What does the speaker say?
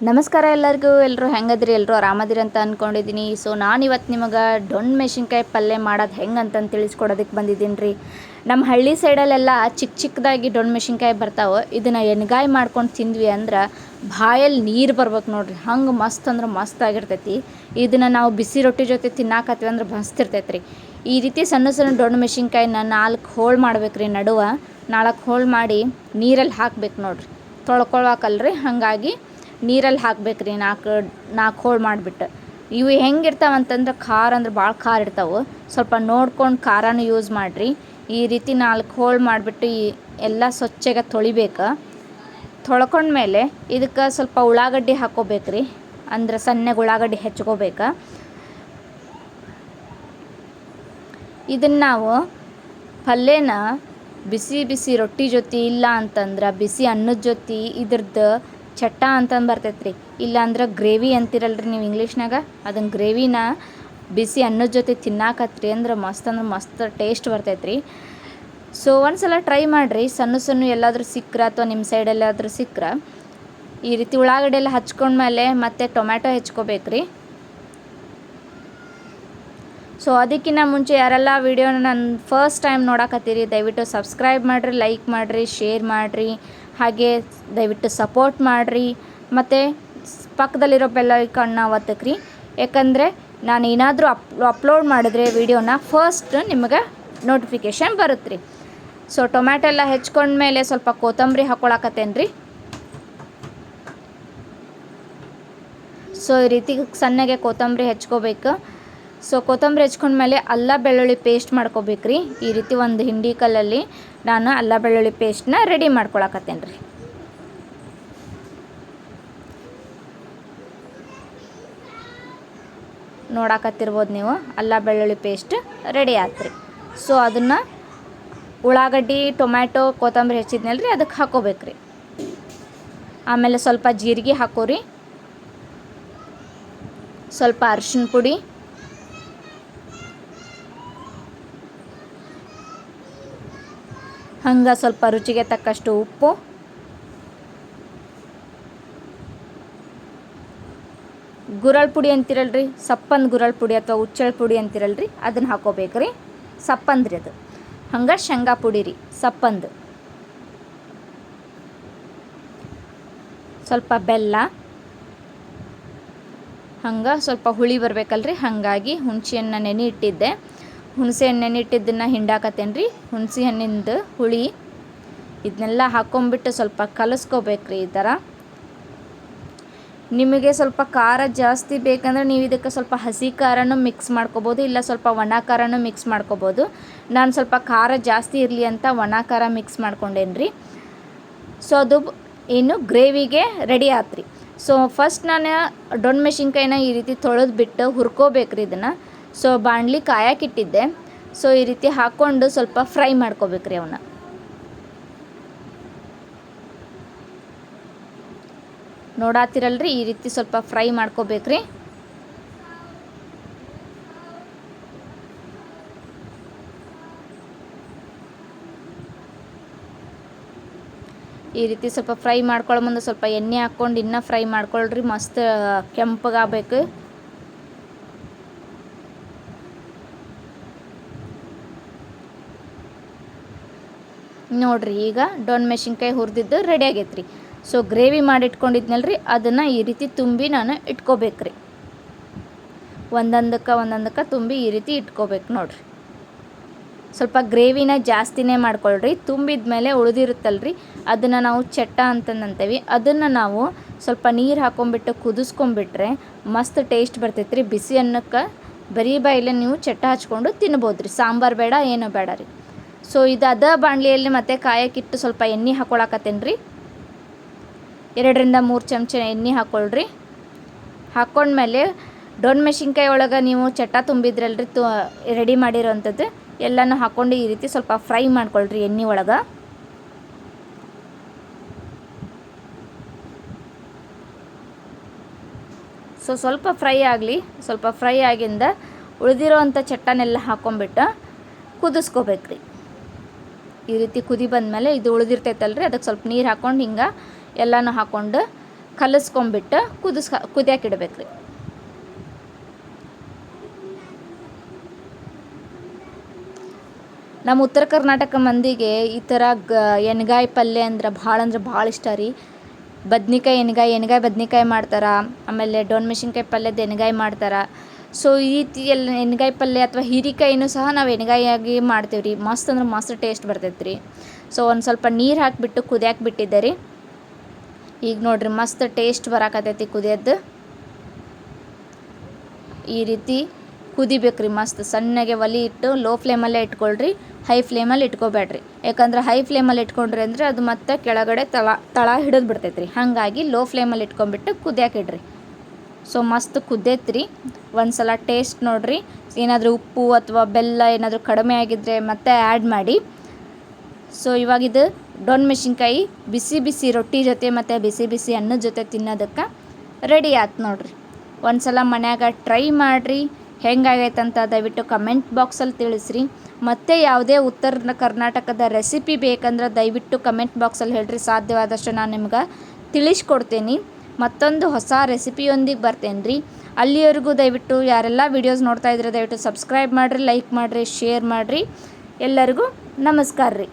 ನಮಸ್ಕಾರ ಎಲ್ಲರೂ ಹೆಂಗದ್ರಿ? ಎಲ್ಲರೂ ಆರಾಮದಿರಿ ಅಂತ ಅಂದ್ಕೊಂಡಿದ್ದೀನಿ. ಸೊ ನಾನಿವತ್ತು ನಿಮಗೆ ಡೊಣ್ ಮೆಣಸಿನ್ಕಾಯಿ ಪಲ್ಯ ಮಾಡೋದು ಹೆಂಗೆ ಅಂತಂದು ತಿಳಿಸ್ಕೊಡೋದಕ್ಕೆ ಬಂದಿದ್ದೀನಿ ರೀ. ನಮ್ಮ ಹಳ್ಳಿ ಸೈಡಲ್ಲೆಲ್ಲ ಚಿಕ್ಕದಾಗಿ ಡೊಣ್ ಮೆಣಸಿನ್ಕಾಯಿ ಬರ್ತಾವೆ. ಇದನ್ನು ಎಣ್ಗಾಯಿ ಮಾಡ್ಕೊಂಡು ತಿಂದ್ವಿ ಅಂದ್ರೆ ಬಾಯಲ್ಲಿ ನೀರು ಬರ್ಬೇಕು ನೋಡ್ರಿ, ಹಂಗೆ ಮಸ್ತ್ ಅಂದ್ರೆ ಮಸ್ತ್ ಆಗಿರ್ತೈತಿ. ಇದನ್ನು ನಾವು ಬಿಸಿ ರೊಟ್ಟಿ ಜೊತೆ ತಿನ್ನಾಕತ್ತೀವಿ ಅಂದ್ರೆ ಮಸ್ತ್ ಇರ್ತೈತೆ ರೀ. ಈ ರೀತಿ ಸಣ್ಣ ಸಣ್ಣ ಡೊಣ್ ಮೆಣಸಿನ್ಕಾಯಿನ 4 ಹೋಳು ಮಾಡ್ಬೇಕು ರೀ. ನಡುವೆ 4 ಹೋಳು ಮಾಡಿ ನೀರಲ್ಲಿ ಹಾಕ್ಬೇಕು ನೋಡ್ರಿ, ತೊಳ್ಕೊಳಕಲ್ರಿ. ಹಾಗಾಗಿ ನೀರಲ್ಲಿ ಹಾಕ್ಬೇಕು ರೀ 4 ಹೋಳು ಮಾಡಿಬಿಟ್ಟು. ಇವು ಹೆಂಗಿರ್ತಾವೆ ಅಂತಂದ್ರೆ ಖಾರ ಅಂದ್ರೆ ಭಾಳ ಖಾರ ಇರ್ತಾವೆ. ಸ್ವಲ್ಪ ನೋಡ್ಕೊಂಡು ಖಾರನೂ ಯೂಸ್ ಮಾಡಿರಿ. ಈ ರೀತಿ 4 ಹೋಳು ಮಾಡಿಬಿಟ್ಟು ಎಲ್ಲ ಸ್ವಚ್ಛಗೆ ತೊಳಿಬೇಕು. ತೊಳ್ಕೊಂಡ್ಮೇಲೆ ಇದಕ್ಕೆ ಸ್ವಲ್ಪ ಉಳ್ಳಾಗಡ್ಡಿ ಹಾಕ್ಕೋಬೇಕು ರೀ, ಅಂದ್ರೆ ಸಣ್ಣಗೆ ಉಳ್ಳಾಗಡ್ಡಿ ಹೆಚ್ಕೋಬೇಕು. ಇದನ್ನು ನಾವು ಪಲ್ಯನ ಬಿಸಿ ಬಿಸಿ ರೊಟ್ಟಿ ಜೊತೆ, ಇಲ್ಲ ಅಂತಂದ್ರೆ ಬಿಸಿ ಅನ್ನದ ಜೊತೆ ಇದ್ರದ್ದು ಚಟ್ಟ ಅಂತಂದು ಬರ್ತೈತೆ ರೀ. ಇಲ್ಲಾಂದ್ರೆ ಗ್ರೇವಿ ಅಂತಿರಲ್ರಿ ನೀವು ಇಂಗ್ಲೀಷ್ನಾಗ, ಅದನ್ನು ಗ್ರೇವಿನ ಬಿಸಿ ಅನ್ನದ ಜೊತೆ ತಿನ್ನಾಕತ್ರಿ ಅಂದ್ರೆ ಮಸ್ತ್ ಟೇಸ್ಟ್ ಬರ್ತೈತೆ ರೀ. ಸೊ ಒಂದ್ಸಲ ಟ್ರೈ ಮಾಡಿರಿ. ಸಣ್ಣ ಎಲ್ಲಾದರೂ ಸಿಕ್ಕರೆ ಅಥವಾ ನಿಮ್ಮ ಸೈಡೆಲ್ಲಾದರೂ ಸಿಕ್ಕರೆ ಈ ರೀತಿ ಉಳ್ಳಾಗಡ್ಡೆ ಎಲ್ಲ ಹಚ್ಕೊಂಡ್ಮೇಲೆ ಮತ್ತೆ ಟೊಮ್ಯಾಟೊ ಹೆಚ್ಕೋಬೇಕು ರೀ. ಸೊ ಅದಕ್ಕಿಂತ ಮುಂಚೆ ಯಾರೆಲ್ಲ ವೀಡಿಯೋನ ನಾನು ಫಸ್ಟ್ ಟೈಮ್ ನೋಡಕತ್ತೀರಿ, ದಯವಿಟ್ಟು ಸಬ್ಸ್ಕ್ರೈಬ್ ಮಾಡಿರಿ, ಲೈಕ್ ಮಾಡಿರಿ, ಶೇರ್ ಮಾಡಿರಿ, ಹಾಗೆ ದಯವಿಟ್ಟು ಸಪೋರ್ಟ್ ಮಾಡಿರಿ. ಮತ್ತು ಪಕ್ಕದಲ್ಲಿರೋ ಬೆಲ್ ಐಕಾನ್ನ ಒತ್ತಕ್ರಿ, ಯಾಕಂದರೆ ನಾನು ಏನಾದರೂ ಅಪ್ಲೋಡ್ ಮಾಡಿದ್ರೆ ವೀಡಿಯೋನ ಫಸ್ಟ್ ನಿಮಗೆ ನೋಟಿಫಿಕೇಷನ್ ಬರುತ್ತೆ ರೀ. ಸೊ ಟೊಮ್ಯಾಟೊ ಎಲ್ಲ ಹೆಚ್ಕೊಂಡ್ಮೇಲೆ ಸ್ವಲ್ಪ ಕೊತ್ತಂಬರಿ ಹಾಕ್ಕೊಳಕತ್ತೇನೆ ರೀ. ಸೊ ಈ ರೀತಿ ಸಣ್ಣಗೆ ಕೊತ್ತಂಬರಿ ಹೆಚ್ಕೋಬೇಕು. ಸೊ ಕೊತ್ತಂಬರಿ ಹೆಚ್ಕೊಂಡ್ಮೇಲೆ ಅಲ್ಲ ಬೆಳ್ಳುಳ್ಳಿ ಪೇಸ್ಟ್ ಮಾಡ್ಕೋಬೇಕು ರೀ. ಈ ರೀತಿ ಒಂದು ಹಿಂಡಿ ಕಲ್ಲಲ್ಲಿ ನಾನು ಅಲ್ಲ ಬೆಳ್ಳುಳ್ಳಿ ಪೇಸ್ಟ್ನ ರೆಡಿ ಮಾಡ್ಕೊಳಕತ್ತೇನೆ ರೀ. ನೋಡಕತ್ತಿರ್ಬೋದು ನೀವು, ಅಲ್ಲ ಬೆಳ್ಳುಳ್ಳಿ ಪೇಸ್ಟ್ ರೆಡಿ ಆಯ್ತು ರೀ. ಸೊ ಅದನ್ನು ಉಳ್ಳಾಗಡ್ಡಿ, ಟೊಮ್ಯಾಟೊ, ಕೊತ್ತಂಬರಿ ಹೆಚ್ಚಿದ್ನಲ್ಲ ರೀ, ಅದಕ್ಕೆ ಹಾಕೋಬೇಕು ರೀ. ಆಮೇಲೆ ಸ್ವಲ್ಪ ಜೀರಿಗೆ ಹಾಕೋರಿ, ಸ್ವಲ್ಪ ಅರಿಶಿನ ಪುಡಿ, ಹಂಗೆ ಸ್ವಲ್ಪ ರುಚಿಗೆ ತಕ್ಕಷ್ಟು ಉಪ್ಪು, ಗುರಳ್ ಪುಡಿ ಅಂತಿರಲ್ರಿ, ಸಪ್ಪಂದು ಗುರಳ್ ಪುಡಿ ಅಥವಾ ಹುಚ್ಚಳ ಪುಡಿ ಅಂತಿರಲ್ರಿ, ಅದನ್ನು ಹಾಕೋಬೇಕು ರೀ. ಸಪ್ಪಂದ್ರಿ ಅದು. ಹಂಗೆ ಶೇಂಗಾ ಪುಡಿ ರೀ ಸಪ್ಪಂದು, ಸ್ವಲ್ಪ ಬೆಲ್ಲ, ಹಂಗೆ ಸ್ವಲ್ಪ ಹುಳಿ ಬರ್ಬೇಕಲ್ರಿ, ಹಾಗಾಗಿ ಹುಣಸೆ ಹಣ್ಣು ನೆನೆ ಇಟ್ಟಿದ್ದೆ. ಹುಣಸೆ ಹಣ್ಣು ನೆನೆ ಇಟ್ಟಿದ್ದನ್ನು ಹಿಂಡಾಕತ್ತೇನೆ ರೀ. ಹುಣಸೆ ಹಣ್ಣಿಂದು ಹುಳಿ ಇದನ್ನೆಲ್ಲ ಹಾಕ್ಕೊಂಬಿಟ್ಟು ಸ್ವಲ್ಪ ಕಲಿಸ್ಕೋಬೇಕು ರೀ. ಈ ಥರ ನಿಮಗೆ ಸ್ವಲ್ಪ ಖಾರ ಜಾಸ್ತಿ ಬೇಕಂದ್ರೆ ನೀವು ಇದಕ್ಕೆ ಸ್ವಲ್ಪ ಹಸಿ ಖಾರನೂ ಮಿಕ್ಸ್ ಮಾಡ್ಕೋಬೋದು, ಇಲ್ಲ ಸ್ವಲ್ಪ ಒಣ ಖಾರನೂ ಮಿಕ್ಸ್ ಮಾಡ್ಕೋಬೋದು. ನಾನು ಸ್ವಲ್ಪ ಖಾರ ಜಾಸ್ತಿ ಇರಲಿ ಅಂತ ಒಣ ಖಾರ ಮಿಕ್ಸ್ ಮಾಡ್ಕೊಂಡೇನಿ ರೀ. ಸೊ ಅದು ಏನು ಗ್ರೇವಿಗೆ ರೆಡಿ ಆಯ್ತು ರೀ. ಸೊ ಫಸ್ಟ್ ನಾನು ಡೊಣ್ ಮೆಣಸಿನ್ಕಾಯಿನ ಈ ರೀತಿ ತೊಳೆದ್ಬಿಟ್ಟು ಹುರ್ಕೋಬೇಕ್ರಿ ಇದನ್ನು. ಸೊ ಬಾಣಲಿ ಕಾಯಕ್ಕಿಟ್ಟಿದ್ದೆ. ಸೊ ಈ ರೀತಿ ಹಾಕ್ಕೊಂಡು ಸ್ವಲ್ಪ ಫ್ರೈ ಮಾಡ್ಕೋಬೇಕ್ರಿ ಅವನ್ನ. ನೋಡಾತಿರಲ್ರಿ, ಈ ರೀತಿ ಸ್ವಲ್ಪ ಫ್ರೈ ಮಾಡ್ಕೋಬೇಕ್ರಿ. ಈ ರೀತಿ ಸ್ವಲ್ಪ ಫ್ರೈ ಮಾಡ್ಕೊಳ್ಳೋ ಮುಂದೆ ಸ್ವಲ್ಪ ಎಣ್ಣೆ ಹಾಕ್ಕೊಂಡು ಇನ್ನೂ ಫ್ರೈ ಮಾಡ್ಕೊಳ್ರಿ, ಮಸ್ತ್ ಕೆಂಪಗಾಗಬೇಕು. ನೋಡಿರಿ, ಈಗ ಡೊಣ್ ಮೆಣಸಿನ್ಕಾಯಿ ಹುರಿದಿದ್ದು ರೆಡಿ ಆಗೈತೆ ರೀ. ಸೊ ಗ್ರೇವಿ ಮಾಡಿ ಇಟ್ಕೊಂಡಿದ್ನಲ್ರಿ, ಅದನ್ನು ಈ ರೀತಿ ತುಂಬಿ ನಾನು ಇಟ್ಕೋಬೇಕ್ರಿ. ಒಂದೊಂದಕ್ಕೆ ತುಂಬಿ ಈ ರೀತಿ ಇಟ್ಕೋಬೇಕು ನೋಡಿರಿ. ಸ್ವಲ್ಪ ಗ್ರೇವಿನ ಜಾಸ್ತಿನೇ ಮಾಡ್ಕೊಳ್ರಿ. ತುಂಬಿದ ಮೇಲೆ ಉಳಿದಿರುತ್ತಲ್ರಿ, ಅದನ್ನು ನಾವು ಚಟ್ಟ ಅಂತಂದಂತೇವಿ. ಅದನ್ನು ನಾವು ಸ್ವಲ್ಪ ನೀರು ಹಾಕ್ಕೊಂಬಿಟ್ಟು ಕುದಿಸ್ಕೊಂಬಿಟ್ರೆ ಮಸ್ತ್ ಟೇಸ್ಟ್ ಬರ್ತೈತೆ ರೀ. ಬಿಸಿ ಅನ್ನಕ್ಕೆ ಬರೀ ಬಾಯಿಲೆ ನೀವು ಚಟ್ಟ ಹಚ್ಕೊಂಡು ತಿನ್ಬೋದು ರೀ. ಸಾಂಬಾರು ಬೇಡ, ಏನೂ ಬೇಡ ರೀ. ಸೊ ಇದು ಅದ ಬಾಣಲಿಯಲ್ಲಿ ಮತ್ತೆ ಕಾಯಕ್ಕಿಟ್ಟು ಸ್ವಲ್ಪ ಎಣ್ಣೆ ಹಾಕ್ಕೊಳಕತ್ತೇನೆ ರೀ. 2-3 ಚಮಚ ಎಣ್ಣೆ ಹಾಕ್ಕೊಳ್ರಿ. ಹಾಕ್ಕೊಂಡ್ಮೇಲೆ ಡೊಣ್ ಮೆಣಸಿನ್ಕಾಯಿ ಒಳಗೆ ನೀವು ಚಟ್ಟ ತುಂಬಿದ್ರಲ್ರಿ, ರೆಡಿ ಮಾಡಿರೋವಂಥದ್ದು ಎಲ್ಲನೂ ಹಾಕ್ಕೊಂಡು ಈ ರೀತಿ ಸ್ವಲ್ಪ ಫ್ರೈ ಮಾಡ್ಕೊಳ್ರಿ ಎಣ್ಣೆ ಒಳಗೆ. ಸೊ ಸ್ವಲ್ಪ ಫ್ರೈ ಆಗಲಿ. ಸ್ವಲ್ಪ ಫ್ರೈ ಆಗಿಂದ ಉಳಿದಿರೋವಂಥ ಚಟ್ಟನೆಲ್ಲ ಹಾಕ್ಕೊಂಬಿಟ್ಟು ಕುದಿಸ್ಕೋಬೇಕ್ರಿ. ಈ ರೀತಿ ಕುದಿ ಬಂದಮೇಲೆ ಇದು ಉಳಿದಿರ್ತೈತಲ್ರಿ, ಅದಕ್ಕೆ ಸ್ವಲ್ಪ ನೀರು ಹಾಕ್ಕೊಂಡು ಹಿಂಗೆ ಎಲ್ಲನೂ ಹಾಕ್ಕೊಂಡು ಕಲಿಸ್ಕೊಂಬಿಟ್ಟು ಕುದಿಯಕ್ಕೆ ಇಡಬೇಕು ರೀ. ನಮ್ಮ ಉತ್ತರ ಕರ್ನಾಟಕ ಮಂದಿಗೆ ಈ ಥರ ಎಣ್ಗಾಯಿ ಪಲ್ಯ ಅಂದ್ರೆ ಭಾಳ ಇಷ್ಟ ರೀ. ಬದ್ನಿಕಾಯಿ ಎಣ್ಗಾಯಿ ಬದ್ನಿಕಾಯಿ ಮಾಡ್ತಾರೆ, ಆಮೇಲೆ ಡೊಣ್ ಮೆಣಸಿನ್ಕಾಯಿ ಪಲ್ಯದ ಎಣ್ಗಾಯಿ ಮಾಡ್ತಾರೆ. ಸೊ ಈ ರೀತಿ ಎಲ್ಲ ಎಣ್ಗಾಯಿ ಪಲ್ಯ ಅಥವಾ ಹೀರೆಕಾಯಿನೂ ಸಹ ನಾವು ಎಣ್ಗಾಯಿಯಾಗಿ ಮಾಡ್ತೀವಿ ರೀ. ಮಸ್ತ್ ಅಂದ್ರೆ ಮಸ್ತ್ ಟೇಸ್ಟ್ ಬರ್ತೈತೆ ರೀ. ಸೊ ಒಂದು ಸ್ವಲ್ಪ ನೀರು ಹಾಕಿಬಿಟ್ಟು ಕುದಿಯಕ್ಕೆ ಬಿಟ್ಟಿದ್ದೆ ರೀ. ಈಗ ನೋಡಿರಿ ಮಸ್ತ್ ಟೇಸ್ಟ್ ಬರಾಕತ್ತೈತಿ ಕುದಿಯೋದು. ಈ ರೀತಿ ಕುದಿಬೇಕ್ರಿ ಮಸ್ತ್. ಸಣ್ಣಗೆ ಒಲೆ ಇಟ್ಟು ಲೋ ಫ್ಲೇಮಲ್ಲೇ ಇಟ್ಕೊಳ್ರಿ, ಹೈ ಫ್ಲೇಮಲ್ಲಿ ಇಟ್ಕೋಬೇಡ್ರಿ. ಯಾಕಂದ್ರೆ ಹೈ ಫ್ಲೇಮಲ್ಲಿ ಇಟ್ಕೊಂಡ್ರಿ ಅಂದರೆ ಅದು ಮತ್ತೆ ಕೆಳಗಡೆ ತಳ ಹಿಡಿದು ಬಿಡ್ತೈತೆ ರೀ. ಹಾಗಾಗಿ ಲೋ ಫ್ಲೇಮಲ್ಲಿ ಇಟ್ಕೊಂಡ್ಬಿಟ್ಟು ಕುದಿಯಕ್ಕೆ ಇಡ್ರಿ. ಸೊ ಮಸ್ತ್ ಕುದ್ದೈತ್ರಿ. ಒಂದು ಸಲ ಟೇಸ್ಟ್ ನೋಡಿರಿ. ಏನಾದರೂ ಉಪ್ಪು ಅಥವಾ ಬೆಲ್ಲ ಏನಾದರೂ ಕಡಿಮೆ ಆಗಿದ್ದರೆ ಮತ್ತೆ ಆ್ಯಡ್ ಮಾಡಿ. ಸೊ ಇವಾಗಿದು ಡೊಣ್ ಮೆಣಸಿನ್ಕಾಯಿ ಬಿಸಿ ರೊಟ್ಟಿ ಜೊತೆ ಮತ್ತು ಬಿಸಿ ಅನ್ನದ ಜೊತೆ ತಿನ್ನೋದಕ್ಕೆ ರೆಡಿ ಆಯ್ತು ನೋಡಿರಿ. ಒಂದು ಸಲ ಮನ್ಯಾಗ ಟ್ರೈ ಮಾಡಿರಿ. ಹೆಂಗಾಗೈತಂತ ದಯವಿಟ್ಟು ಕಮೆಂಟ್ ಬಾಕ್ಸಲ್ಲಿ ತಿಳಿಸ್ರಿ. ಮತ್ತು ಯಾವುದೇ ಉತ್ತರ ಕರ್ನಾಟಕದ ರೆಸಿಪಿ ಬೇಕಂದ್ರೆ ದಯವಿಟ್ಟು ಕಮೆಂಟ್ ಬಾಕ್ಸಲ್ಲಿ ಹೇಳ್ರಿ. ಸಾಧ್ಯವಾದಷ್ಟು ನಾನು ನಿಮ್ಗೆ ತಿಳಿಸ್ಕೊಡ್ತೀನಿ. ಮತ್ತೊಂದು ಹೊಸ ರೆಸಿಪಿಯೊಂದಿಗೆ ಬರ್ತೇನೆ ರೀ. ಅಲ್ಲಿವರೆಗೂ ದಯವಿಟ್ಟು ಯಾರೆಲ್ಲ ವೀಡಿಯೋಸ್ ನೋಡ್ತಾ ಇದ್ರೆ ದಯವಿಟ್ಟು ಸಬ್ಸ್ಕ್ರೈಬ್ ಮಾಡಿರಿ, ಲೈಕ್ ಮಾಡಿರಿ, ಶೇರ್ ಮಾಡಿರಿ. ಎಲ್ಲರಿಗೂ ನಮಸ್ಕಾರ ರೀ.